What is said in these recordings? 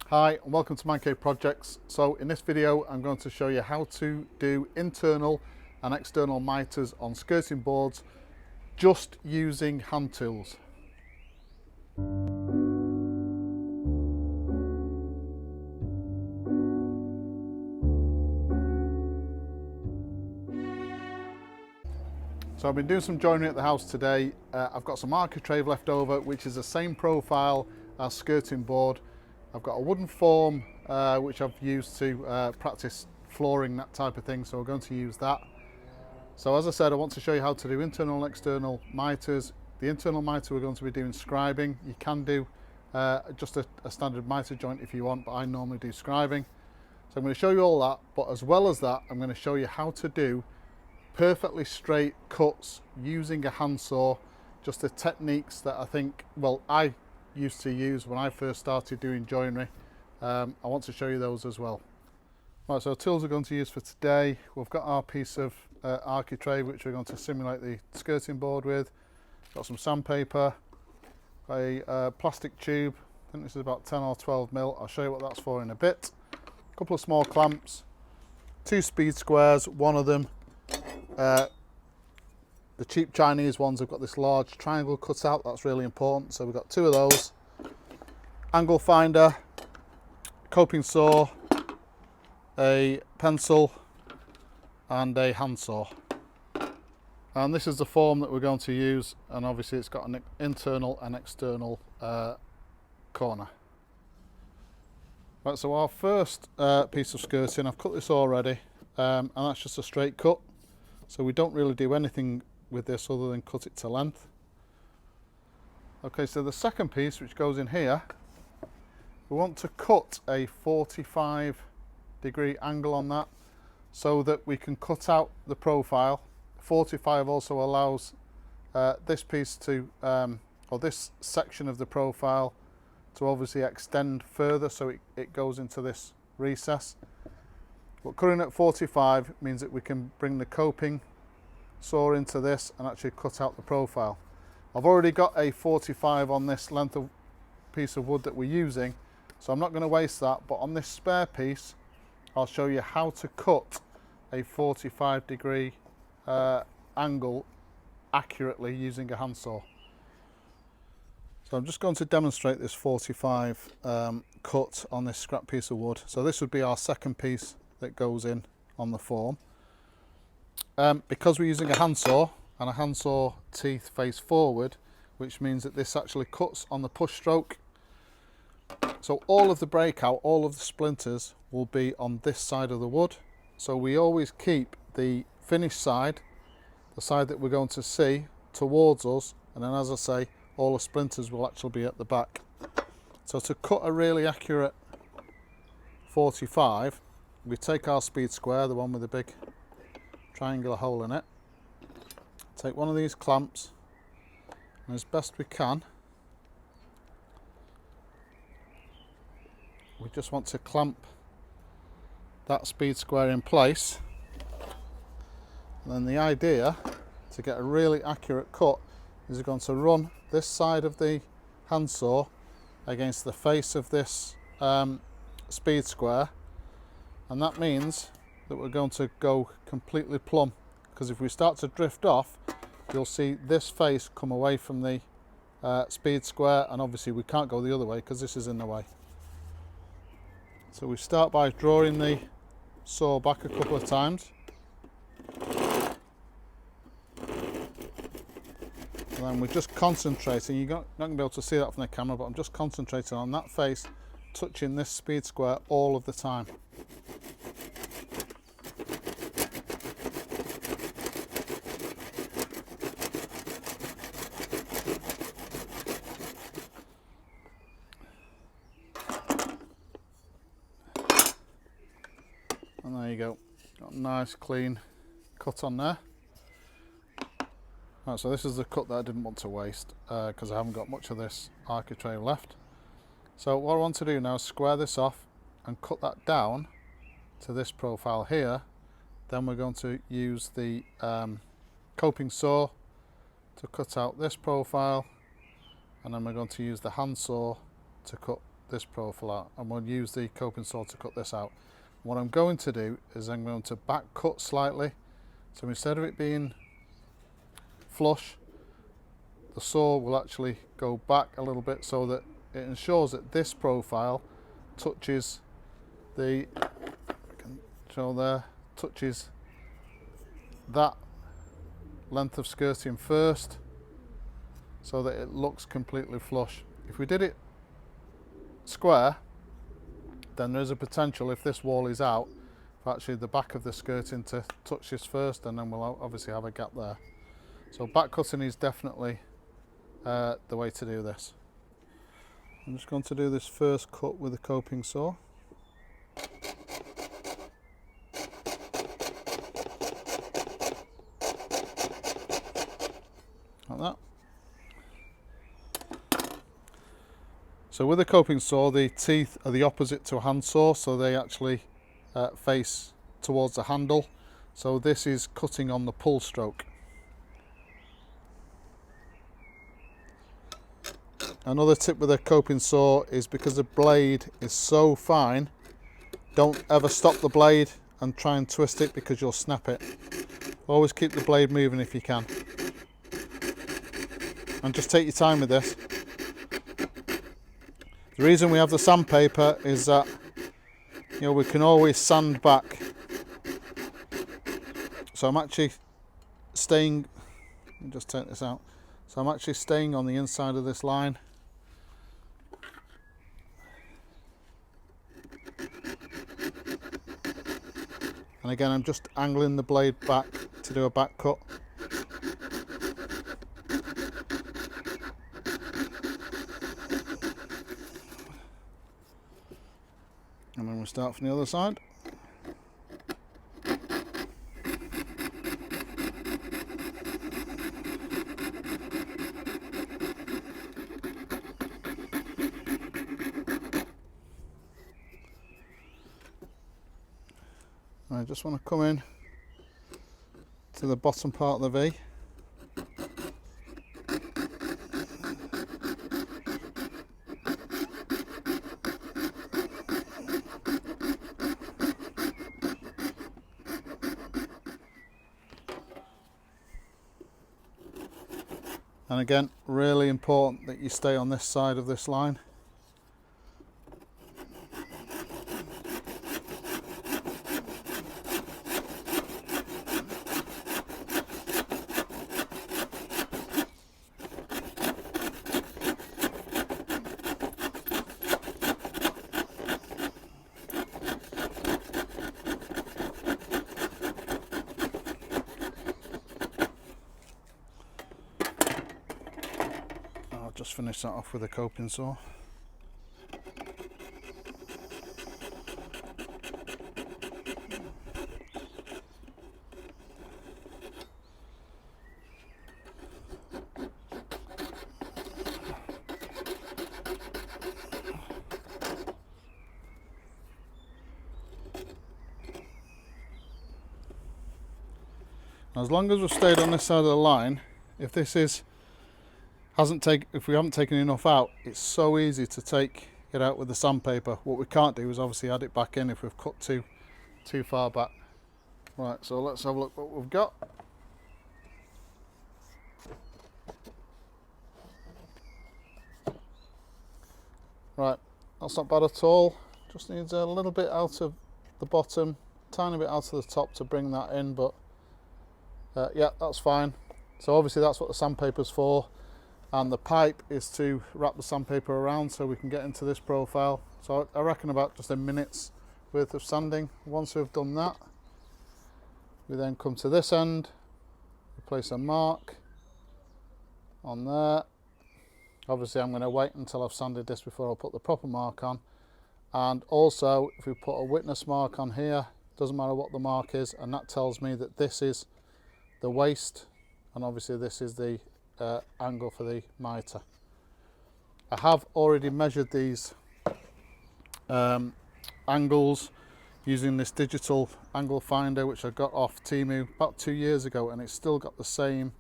Hi and welcome to Mancave Projects. So in this video I'm going to show you how to do internal and external mitres on skirting boards just using hand tools. So I've been doing some joinery at the house today. I've got some architrave left over, which is the same profile as skirting board. I've got a wooden form which I've used to practice flooring, that type of thing, so we're going to use that. So as I said, I want to show you how to do internal and external mitres. The internal mitre we're going to be doing scribing. You can do just a standard mitre joint if you want, but I normally do scribing. So I'm going to show you all that, but as well as that, I'm going to show you how to do perfectly straight cuts using a handsaw. Just the techniques that I think, well, I used to use when I first started doing joinery. I want to show you those as well. Right, so tools we're going to use for today, we've got our piece of architrave which we're going to simulate the skirting board with. Got some sandpaper, a plastic tube, I think this is about 10 or 12 mil, I'll show you what that's for in a bit. A couple of small clamps, 2 speed squares, one of them. The cheap Chinese ones have got this large triangle cut out, that's really important, so we've got 2 of those. Angle finder, coping saw, a pencil and a handsaw. And this is the form that we're going to use, and obviously it's got an internal and external corner. Right, so our first piece of skirting, I've cut this already, and that's just a straight cut. So we don't really do anything with this other than cut it to length. Okay, so the second piece, which goes in here, we want to cut a 45-degree angle on that so that we can cut out the profile. 45 also allows this piece to, or this section of the profile to obviously extend further, so it goes into this recess. But cutting at 45 means that we can bring the coping saw into this and actually cut out the profile. I've already got a 45 on this length of piece of wood that we're using, so I'm not going to waste that, but on this spare piece I'll show you how to cut a 45-degree angle accurately using a handsaw. So I'm just going to demonstrate this 45 cut on this scrap piece of wood. So this would be our second piece that goes in on the form. Because we're using a handsaw and a handsaw teeth face forward, which means that this actually cuts on the push stroke. So all of the breakout, all of the splinters will be on this side of the wood. So we always keep the finished side, the side that we're going to see, towards us, and then, as I say, all the splinters will actually be at the back. So to cut a really accurate 45, we take our speed square, the one with the big triangular hole in it, take one of these clamps, and as best we can, we just want to clamp that speed square in place. And then the idea to get a really accurate cut is we're going to run this side of the handsaw against the face of this speed square, and that means that we're going to go completely plumb, because if we start to drift off, you'll see this face come away from the speed square, and obviously we can't go the other way because this is in the way. So we start by drawing the saw back a couple of times, and then we're just concentrating. You're not going to be able to see that from the camera, but I'm just concentrating on that face touching this speed square all of the time. And there you go, got a nice clean cut on there. Right, so this is the cut that I didn't want to waste because I haven't got much of this architrave left. So what I want to do now is square this off and cut that down to this profile here. Then we're going to use the coping saw to cut out this profile, and then we're going to use the handsaw to cut this profile out, and we'll use the coping saw to cut this out. What I'm going to do is I'm going to back cut slightly, so instead of it being flush, the saw will actually go back a little bit so that it ensures that this profile touches the, I can show there, touches that length of skirting first, so that it looks completely flush. If we did it square, then there's a potential, if this wall is out, for actually the back of the skirting to touch this first, and then we'll obviously have a gap there. So back cutting is definitely the way to do this. I'm just going to do this first cut with the coping saw. Like that. So with a coping saw, the teeth are the opposite to a hand saw, so they actually face towards the handle. So this is cutting on the pull stroke. Another tip with a coping saw is, because the blade is so fine, don't ever stop the blade and try and twist it, because you'll snap it. Always keep the blade moving if you can. And just take your time with this. The reason we have the sandpaper is that, you know, we can always sand back. So I'm actually staying, let me just take this out. So I'm actually staying on the inside of this line. And again, I'm just angling the blade back to do a back cut. And then we'll start from the other side. I just want to come in to the bottom part of the V. And again, really important that you stay on this side of this line. Just finish that off with a coping saw. As long as we've stayed on this side of the line, if this is if we haven't taken enough out, it's so easy to take it out with the sandpaper. What we can't do is obviously add it back in if we've cut too far back. Right, so let's have a look what we've got. Right, that's not bad at all. Just needs a little bit out of the bottom, tiny bit out of the top to bring that in, but yeah, that's fine. So obviously that's what the sandpaper's for. And the pipe is to wrap the sandpaper around so we can get into this profile. So I reckon about just a minute's worth of sanding. Once we've done that, we then come to this end, we place a mark on there. Obviously I'm going to wait until I've sanded this before I put the proper mark on. And also, if we put a witness mark on here, doesn't matter what the mark is, and that tells me that this is the waist, and obviously this is the angle for the mitre. I have already measured these angles using this digital angle finder, which I got off Temu about 2 years ago, and it's still got the same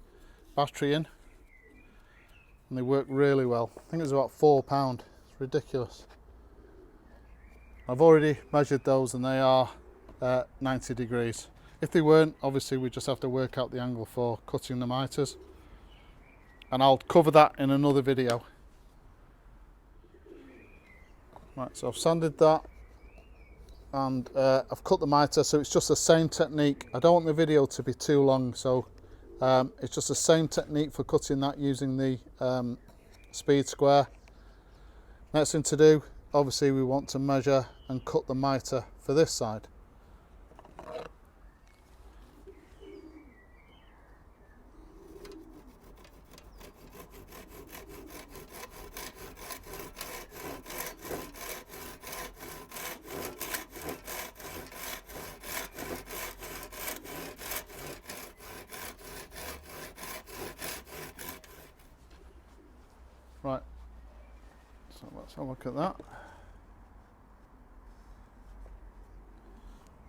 battery in, and they work really well. I think it's about £4. It's ridiculous. I've already measured those and they are 90 degrees. If they weren't, obviously we just have to work out the angle for cutting the mitres, and I'll cover that in another video. Right, so I've sanded that and I've cut the mitre, so it's just the same technique. I don't want the video to be too long, so it's just the same technique for cutting that using the speed square. Next thing to do, obviously we want to measure and cut the mitre for this side. Right, so let's have a look at that.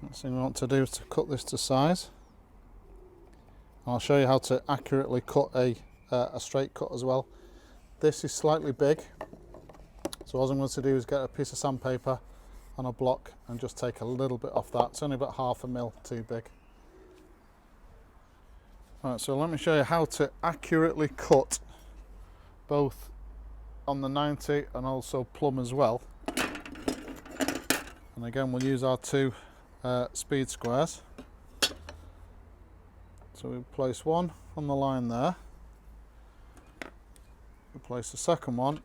Next thing we want to do is to cut this to size. I'll show you how to accurately cut a straight cut as well. This is slightly big, so all I'm going to do is get a piece of sandpaper on a block and just take a little bit off that. It's only about 1/2 mil too big. Right, so let me show you how to accurately cut both on the 90 and also plumb as well. And again, we'll use our two speed squares. So we place one on the line there. We place the second one,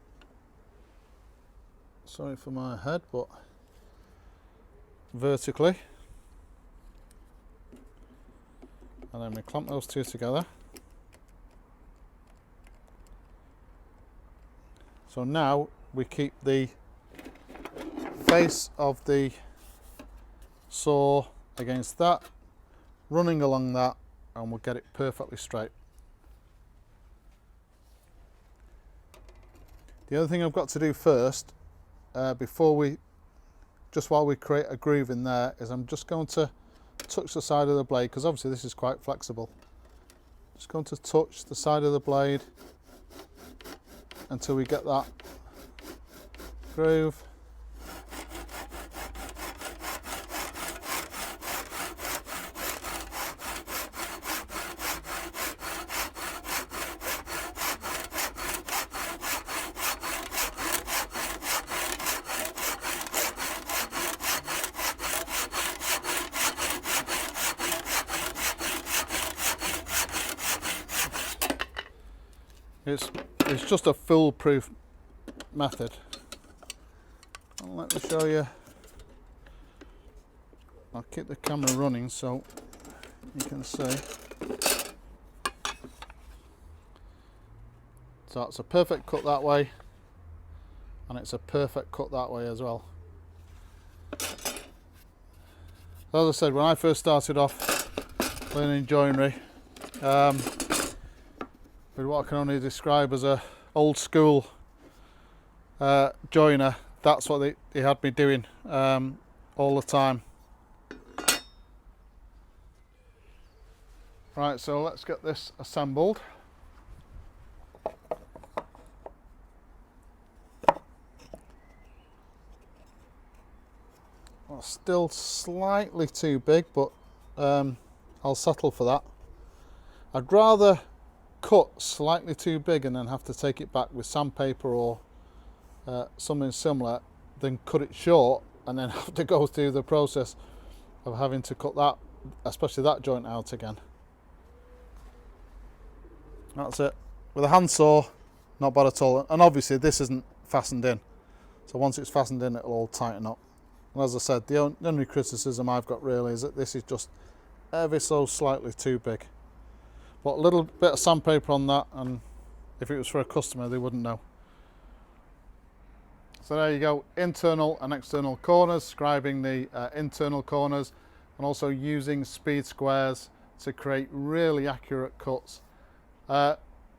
sorry for my head, but vertically. And then we clamp those two together. So now we keep the face of the saw against that, running along that, and we'll get it perfectly straight. The other thing I've got to do first, while we create a groove in there, is I'm just going to touch the side of the blade, because obviously this is quite flexible. Just going to touch the side of the blade until we get that groove. It's just a foolproof method. And let me show you. I'll keep the camera running so you can see. So it's a perfect cut that way, and it's a perfect cut that way as well. As I said, when I first started off learning joinery, with what I can only describe as a old school joiner, that's what they had me doing all the time. Right, so let's get this assembled. Well, still slightly too big, but I'll settle for that. I'd rather cut slightly too big and then have to take it back with sandpaper or something similar than cut it short and then have to go through the process of having to cut that, especially that joint, out again. That's it. With a handsaw, not bad at all. And obviously this isn't fastened in, so once it's fastened in it'll all tighten up. And as I said, the only criticism I've got really is that this is just ever so slightly too big. But a little bit of sandpaper on that, and if it was for a customer they wouldn't know. So there you go, internal and external corners, scribing the internal corners, and also using speed squares to create really accurate cuts.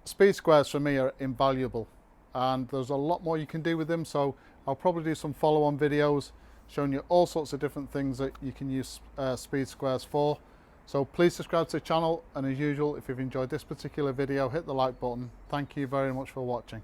Speed squares for me are invaluable, and there's a lot more you can do with them, so I'll probably do some follow-on videos showing you all sorts of different things that you can use speed squares for. So please subscribe to the channel, and as usual, if you've enjoyed this particular video, hit the like button. Thank you very much for watching.